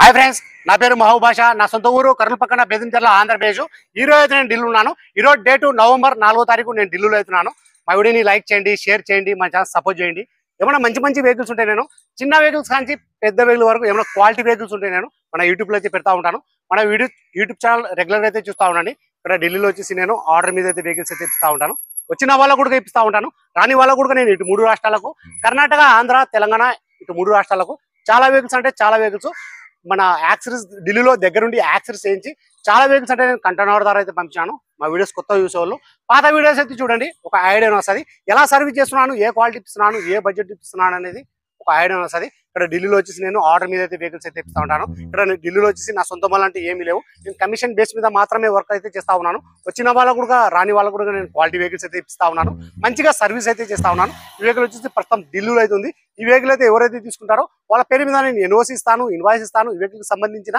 Hi friends, నా పేరు మహబూబ్ బాషా. నా సొంత ఊరు కర్నూలు పక్కన బెదించర్ల, ఆంధ్రప్రదేశ్. ఈ రోజు అయితే నేను ఢిల్లీ ఉన్నాను. ఈ రోజు డేటు నవంబర్ 4వ తారీఖు నేను ఢిల్లీలో అవుతున్నాను. మా వీడియోని లైక్ చేయండి, షేర్ చేయండి, మా ఛానల్ సపోర్ట్ చేయండి. ఏమైనా మంచి మంచి వెహికల్స్ ఉంటాయి, నేను చిన్న వెహికల్స్ కానీ పెద్ద వెహికల్ వరకు ఏమైనా క్వాలిటీ వెహికల్స్ ఉంటాయి, నేను మన యూట్యూబ్లో అయితే పెడతా ఉంటాను. మన యూట్యూబ్ ఛానల్ రెగ్యులర్గా అయితే చూస్తూ ఉండండి. ఇక్కడ ఢిల్లీలో వచ్చేసి నేను ఆర్డర్ మీద అయితే వెహికల్స్ అయితే ఇస్తూ ఉంటాను. వచ్చిన వాళ్ళకు కూడా ఇప్పిస్తూ ఉంటాను, రాని వాళ్ళకు కూడా నేను ఇటు 3 రాష్ట్రాలకు, కర్ణాటక, ఆంధ్ర, తెలంగాణ, ఇటు 3 రాష్ట్రాలకు చాలా వెహికల్స్ అంటే చాలా వెహికల్స్ మన యాక్సరీస్ ఢిల్లీలో దగ్గరుండి యాక్సరీస్ చేయించి చాలా వెహికల్స్ అంటే నేను కంటైనర్ ద్వారా అయితే పంపించాను. మా వీడియోస్ కొత్త చూసేవాళ్ళు పాత వీడియోస్ అయితే చూడండి, ఒక ఐడియా వస్తుంది. ఎలా సర్వీస్ చేస్తున్నాను, ఏ క్వాలిటీ ఇస్తున్నాను, ఏ బడ్జెట్ ఇస్తున్నాను అనేది ఒక ఐడియా వస్తుంది. ఇక్కడ ఢిల్లీలో వచ్చేసి నేను ఆర్డర్ మీద అయితే వెహికల్స్ అయితే ఇస్తా ఉంటాను. ఇక్కడ ఢిల్లీలో వచ్చేసి నా సొంత వాళ్ళంటే ఏమీ లేవు, నేను కమిషన్ బేస్ మీద మాత్రమే వర్క్ అయితే చేస్తా ఉన్నాను. వచ్చిన వాళ్ళకు కూడా రాని వాళ్ళకు కూడా నేను క్వాలిటీ వెహికల్స్ అయితే ఇస్తా ఉన్నాను, మంచిగా సర్వీస్ అయితే చేస్తా ఉన్నాను. ఈ వెహికల్ వచ్చేసి ప్రస్తుతం ఢిల్లీలో అయితే ఉంది. ఈ వెహికల్ అయితే ఎవరైతే తీసుకుంటారో వాళ్ళ పేరు మీద నేను ఎన్ఓసి ఇస్తాను, ఇన్వాయిస్ ఇస్తాను, ఈ వెహికల్కి సంబంధించిన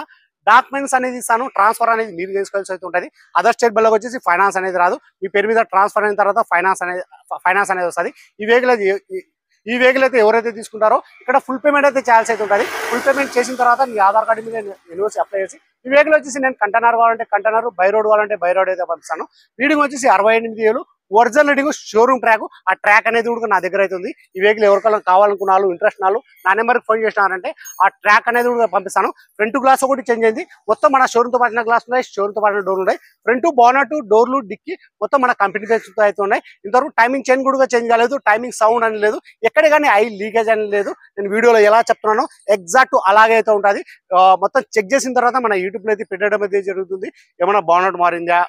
డాక్యుమెంట్స్ అనేది ఇస్తాను. ట్రాన్స్ఫర్ అనేది మీరు చేసుకోవాల్సి అయితే ఉంటుంది. అదర్ స్టేట్ బల్లోకి వచ్చేసి ఫైనాన్స్ అనేది రాదు, మీ పేరు మీద ట్రాన్స్ఫర్ అయిన తర్వాత ఫైనాన్స్ అనేది వస్తుంది. ఈ వెహికల్ అయితే ఎవరైతే తీసుకుంటారో ఇక్కడ ఫుల్ పేమెంట్ అయితే చేయాల్సి అయితే ఉంటుంది. ఫుల్ పేమెంట్ చేసిన తర్వాత మీ ఆధార్ కార్డు మీద ఎన్ఓసి అప్లై చేసి ఈ వెహికల్ వచ్చేసి నేను కంటైనర్ కావాలంటే కంటైనర్, బై రోడ్ కావాలంటే బై రోడ్ అయితే పంపిస్తాను. రీడింగ్ వచ్చేసి 68,000 ఒరిజినల్ రీడింగ్, షోరూమ్ ట్రాక్. ఆ ట్రాక్ అనేది కూడా నా దగ్గర అయితే ఉంది. ఈ వెహికల్ ఎవరికైనా కావాలనుకున్న వాళ్ళు, ఇంట్రెస్ట్ వాళ్ళు నా నెంబర్కి ఫోన్ చేసినారంటే ఆ ట్రాక్ అనేది కూడా పంపిస్తాను. ఫ్రంట్ గ్లాస్ ఒకటి చేంజ్ అయింది, మొత్తం మన షోరూమ్తో పాటిన గ్లాస్ ఉన్నాయి, షోరూమ్తో పాటిన డోర్లు ఉన్నాయి. ఫ్రంట్ బానట్, డోర్లు, డిక్కి మొత్తం మన కంపెనీ పేరుతో అయితే ఉన్నాయి. ఇంతవరకు టైమింగ్ చైన్ కూడా చేంజ్ కాలేదు, టైమింగ్ సౌండ్ అని లేదు, ఎక్కడ కానీ ఐ లీకేజ్ అని లేదు. నేను వీడియోలో ఎలా చెప్తున్నానో ఎగ్జాక్ట్ అలాగే అయితే ఉంటుంది. మొత్తం చెక్ చేసిన తర్వాత మన యూట్యూబ్లో అయితే పెట్టడం అయితే జరుగుతుంది. ఏమైనా బానట్ మారిందా,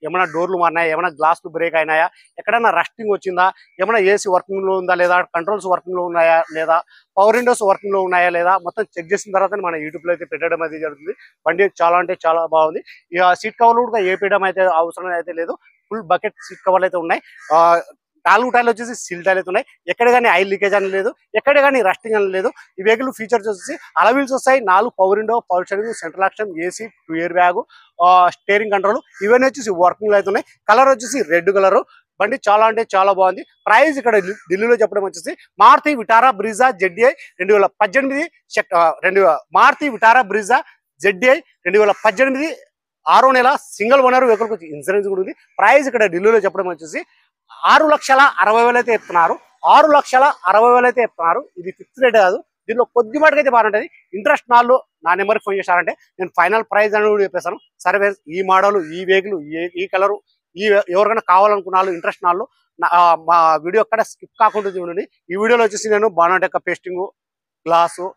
ఏమైనా డోర్లు మారినాయా, ఏమైనా గ్లాసులు బ్రేక్ అయినాయా, ఎక్కడైనా రస్టింగ్ వచ్చిందా, ఏమైనా ఏసీ వర్కింగ్ లో ఉందా లేదా, కంట్రోల్స్ వర్కింగ్ లో ఉన్నాయా లేదా, పవర్ విండోస్ వర్కింగ్ లో ఉన్నాయా లేదా, మొత్తం చెక్ చేసిన తర్వాత మన యూట్యూబ్ లో అయితే పెట్టడం అయితే జరుగుతుంది. బండి చాలా అంటే చాలా బాగుంది. ఇక సీట్ కవర్లు కూడా వేపేయడం అయితే అవసరం అయితే లేదు, ఫుల్ బకెట్ సీట్ కవర్లు అయితే ఉన్నాయి. 4 టైర్లు వచ్చేసి సిల్ టైర్లు అయితే ఉన్నాయి, ఎక్కడ కానీ ఆయిల్ లీకేజ్ అని లేదు, ఎక్కడ కానీ రస్టింగ్ అని లేదు. ఈ వెహికల్ ఫీచర్స్ వచ్చేసి అలవీల్స్ వస్తాయి, 4 power window, power steering, central action, AC, 2 air bag, steering control ఇవన్నీ వచ్చేసి వర్కింగ్ లో అయితే ఉన్నాయి. కలర్ వచ్చేసి రెడ్ కలర్. బండి చాలా అంటే చాలా బాగుంది. ప్రైస్ ఇక్కడ ఢిల్లీలో చెప్పడం వచ్చేసి Maruti Vitara Brezza ZDI 2018 Maruti Vitara Brezza ZDI 2018 6వ నెల సింగిల్ ఓనర్ వెహికల్ వచ్చి ఇన్సూరెన్స్ కూడా ఉంది. ప్రైస్ ఇక్కడ ఢిల్లీలో చెప్పడం వచ్చేసి 6,60,000 అయితే చెప్తున్నారు. 6,60,000 అయితే చెప్తున్నారు. ఇది ఫిక్స్ రేట్ కాదు, దీనిలో కొద్ది మటుకు అయితే బాగుంటుంది. ఇంట్రెస్ట్ నాళ్ళు నా నెంబర్కి ఫోన్ చేశారంటే నేను ఫైనల్ ప్రైస్ అని కూడా చెప్పేస్తాను. సరే, ఈ మోడల్, ఈ వెహికల్, ఈ కలరు, ఎవరికైనా కావాలనుకున్నాళ్ళు, ఇంట్రెస్ట్ నాళ్ళు మా వీడియో ఎక్కడ స్కిప్ కాకుండా చూడండి. ఈ వీడియోలో వచ్చేసి నేను బానట్ యొక్క పేస్టింగ్, గ్లాసు,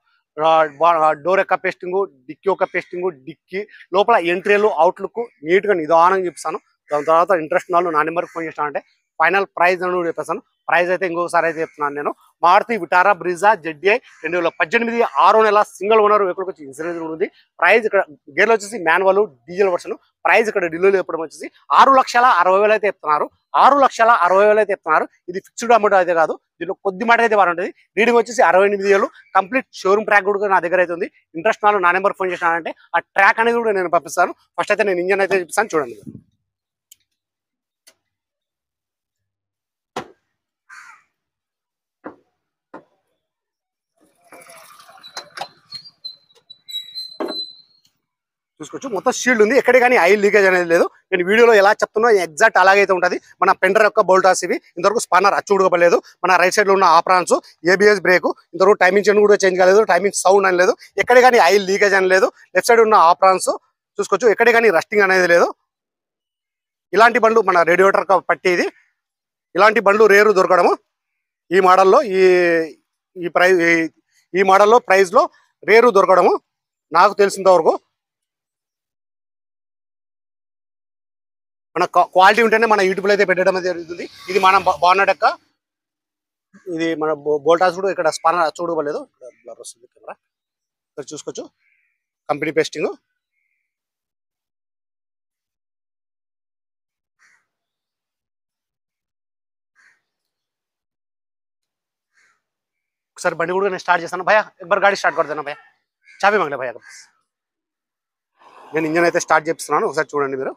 డోర్ యొక్క పేస్టింగ్, డిక్కీ యొక్క పేస్టింగ్, డిక్కీ లోపల ఎంట్రీలు, అవుట్లుక్ నీట్గా నిదానంగా చూపిస్తాను. దాని తర్వాత ఇంట్రెస్ట్ నాళ్ళు నా నెంబర్కి ఫోన్ చేశానంటే ఫైనల్ ప్రైజ్ అని కూడా చెప్పేస్తాను. ప్రైజ్ అయితే ఇంకొకసారి అయితే చెప్తున్నాను నేను. మారుతి విటారా బ్రీజా ZDI 2018 6వ నెల సింగిల్ ఓనర్ వెహికల్ వచ్చి ఇన్సూరెన్స్ కూడా ఉంది. ప్రైజ్ ఇక్కడ గేర్లు వచ్చేసి మాన్యువల్, డీజిల్ వర్షన్. ప్రైజ్ ఇక్కడ ఢిల్లీలో చెప్పడం వచ్చేసి 6,60,000 అయితే చెప్తున్నారు. 6,60,000 అయితే చెప్తున్నారు. ఇది ఫిక్స్డ్ అమౌంట్ అయితే కాదు, దీనిలో కొద్ది మాట అయితే బాగుంటుంది. రీడింగ్ వచ్చేసి 68,000, కంప్లీట్ షోరూమ్ ట్రాక్ కూడా నా దగ్గర అయితే ఉంది. ఇంట్రెస్ట్ నాలో నా నెంబర్ ఫోన్ చేసినానంటే ఆ ట్రాక్ అనేది కూడా నేను పంపిస్తాను. ఫస్ట్ అయితే నేను ఇంజన్ అయితే చూపిస్తాను, చూడండి. చూసుకోవచ్చు, మొత్తం షీల్డ్ ఉంది, ఎక్కడ కానీ ఆయిల్ లీకేజ్ అనేది లేదు. నేను వీడియోలో ఎలా చెప్తున్నా ఎగ్జాక్ట్ అలాగైతే ఉంటుంది. మన పెండర్ యొక్క బోల్టాస్ ఇవి, ఇంతవరకు స్పానర్ అచ్చుడుకోలేదు. మన రైట్ సైడ్ లో ఉన్న ఆప్రాన్స్, ABS బ్రేక్, ఇంతవరకు టైమింగ్ చైన్ కూడా చేంజ్ కాలేదు, టైమింగ్ సౌండ్ అని లేదు, ఎక్కడ కానీ ఆయిల్ లీకేజ్ అని లేదు. లెఫ్ట్ సైడ్ ఉన్న ఆప్రాన్స్ చూసుకోవచ్చు, ఎక్కడ కానీ రస్టింగ్ అనేది లేదు. ఇలాంటి బండ్లు మన రేడియేటర్ పట్టేది, ఇలాంటి బండ్లు రేరు దొరకడము ఈ మోడల్లో, ఈ మోడల్లో ప్రైస్ లో రేరు దొరకడము నాకు తెలిసినంత వరకు. మన క్వాలిటీ ఉంటేనే మన యూట్యూబ్లో అయితే పెట్టడం అయితే జరుగుతుంది. ఇది మన బానట్ యొక్క, ఇది మన బోల్టాస్ కూడా ఇక్కడ స్పానర్ చూడలేదు, బ్లర్ వస్తుంది కెమెరా, ఇక్కడ చూసుకోవచ్చు. కంపెనీ పేస్టింగ్, ఒకసారి బండి కూడా నేను స్టార్ట్ చేస్తాను. భయ్యా एक बार गाड़ी స్టార్ట్ करदेना भैया, चाबी मांगले भैया. నేను ఇంజన్ అయితే స్టార్ట్ చేస్తున్నాను, ఒకసారి చూడండి మీరు.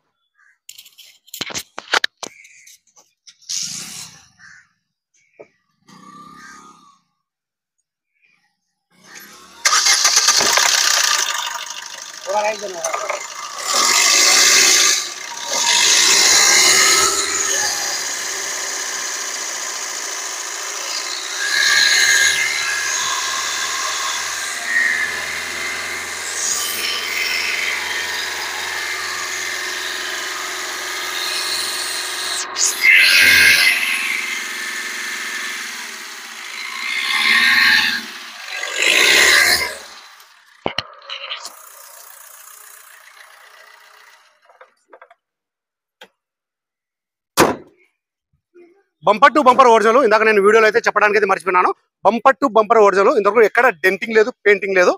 Bumper to bumper original. ఇందాక నేను వీడియోలో అయితే చెప్పడానికి అయితే మర్చిపోయినాను. Bumper to bumper original. ఇంతవరకు ఎక్కడ డెంటింగ్ లేదు, పెయింటింగ్ లేదు.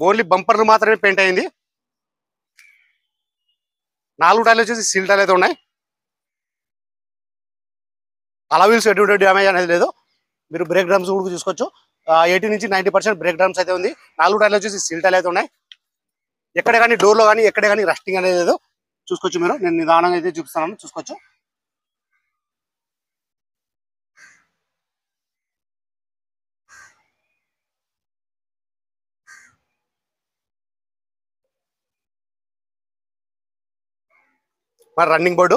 ఓన్లీ బంపర్లు మాత్రమే పెయింట్ అయింది. 4 టైర్లు వచ్చేసి సీల్ టైర్లు అయితే ఉన్నాయి. అలవీల్స్ ఎటువంటి డ్యామేజ్ అనేది లేదు. మీరు బ్రేక్ డ్రమ్స్ కూడా చూసుకోవచ్చు. 80 నుంచి 90% బ్రేక్ డ్రమ్స్ అయితే ఉంది. 4 టైర్లు వచ్చేసి సీల్ టైర్లు అయితే ఉన్నాయి. ఎక్కడ కానీ డోర్లో కానీ ఎక్కడ కానీ రస్టింగ్ అనేది లేదు. చూసుకోవచ్చు మీరు. నేను నిదానంగా అయితే చూపిస్తాను, చూసుకోవచ్చు. మరి రన్నింగ్ బోర్డు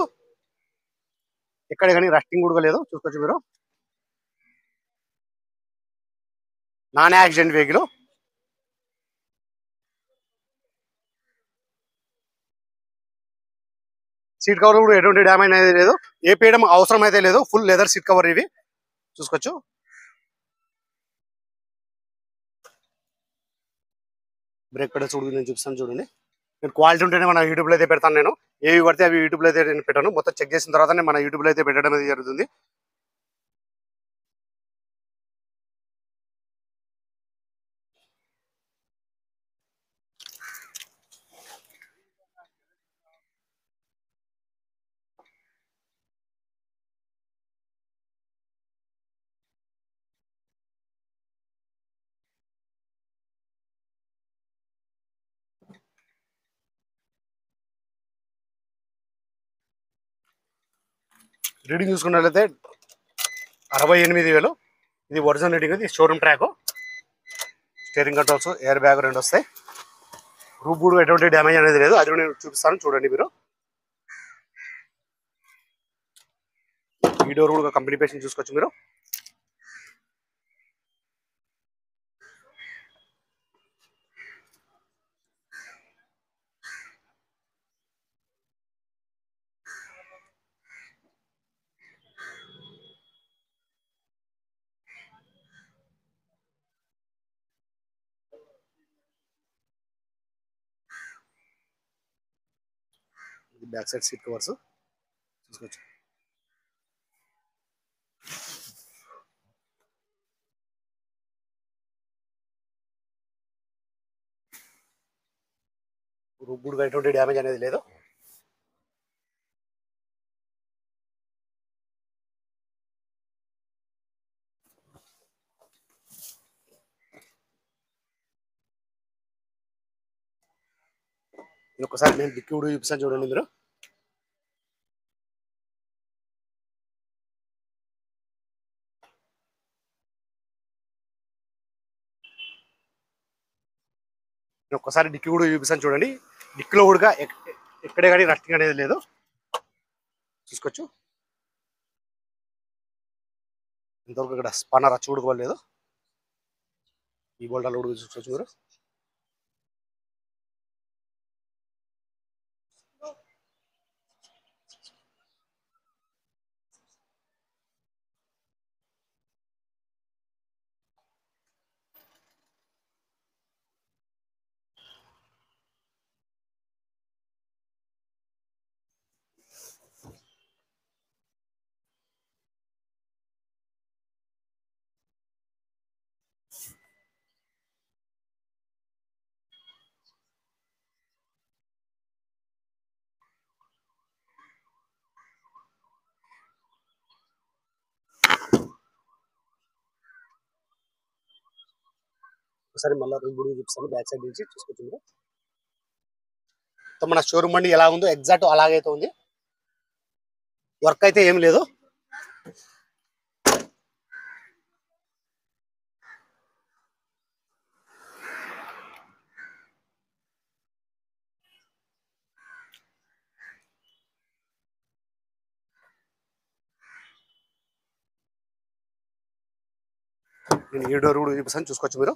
ఎక్కడ కానీ రస్టింగ్ కూడా లేదు. చూసుకోవచ్చు మీరు. Non accident vehicle. Seat cover కూడా ఎటువంటి డ్యామేజ్ అనేది లేదు. ఏపీయడం అవసరం అయితే లేదు. ఫుల్ లెదర్ సీట్ కవర్ ఇవి. చూసుకోవచ్చు. బ్రేక్ పెడల్స్ కూడా నేను చూపిస్తాను చూడండి. నేను క్వాలిటీ ఉంటేనే మన యూట్యూబ్లో అయితే పెడతాను. నేను ఏవి పడితే అవి యూట్యూబ్లో అయితే నేను పెట్టాను. మొత్తం చెక్ చేసిన తర్వాత మన యూట్యూబ్లో అయితే పెట్టడం అనేది జరుగుతుంది. రీడింగ్ చూసుకున్నట్లయితే 68,000. ఇది ఒరిజినల్ రీడింగ్. ఇది showroom track. Steering controls, air bag 2 వస్తాయి. రూఫ్ కూడా ఎటువంటి డ్యామేజ్ అనేది లేదు. అది నేను చూపిస్తాను చూడండి మీరు. ఈ డోర్ కూడా కంపెనీ పేషన్ చూసుకోవచ్చు మీరు. బ్యాక్ సైడ్ సీట్ కవర్స్ చూసుకోవచ్చు. రూఫ్ కూడా ఎటువంటి డ్యామేజ్ అనేది లేదు. ఒకసారి నేను డిక్కీ కూడా చూపిస్తాను చూడండి మీరు. ఒక్కసారి డిక్కీ కూడా చూపిస్తాను చూడండి. డిక్కీలో కూడా ఎక్కడే కానీ రస్టింగ్ అనేది లేదు. చూసుకోవచ్చు. ఇంతవరకు ఇక్కడ స్పన్నర్ రచ్చ కూడా లేదు. ఈ బోల్టాలు కూడా చూసుకోవచ్చు మీరు. ఒకసారి మళ్ళీ రూమ్ కూడా చూపిస్తాను బ్యాక్ సైడ్ నుంచి. చూసుకోవచ్చు మీరు. మన షోరూమ్ బండి ఎలా ఉందో ఎగ్జాక్ట్ అలాగైతే ఉంది. వర్క్ అయితే ఏం లేదు. నేను ఈ డోర్ కూడా చూపిస్తాను, చూసుకోవచ్చు మీరు.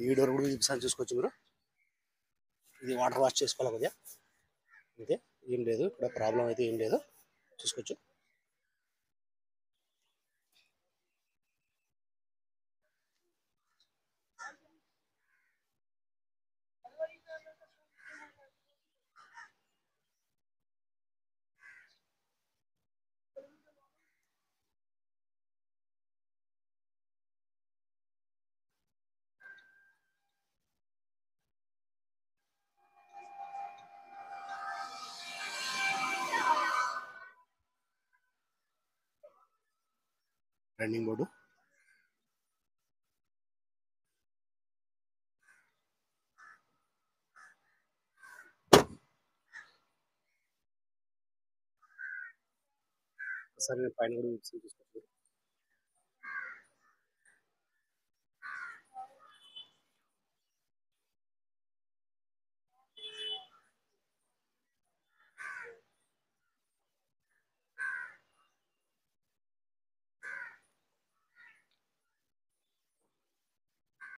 ఈ డోర్ కూడా చూపిస్తాను, చూసుకోవచ్చు మీరు. ఇది వాటర్ వాష్ చేసుకోవాలి కొద్దిగా, అయితే ఏం లేదు ఇక్కడ ప్రాబ్లం అయితే ఏం లేదు, చూసుకోవచ్చు. రన్నింగ్ బోర్డు, సరే నేను పైన కూడా చూపిస్తాను, చూసుకోవచ్చు.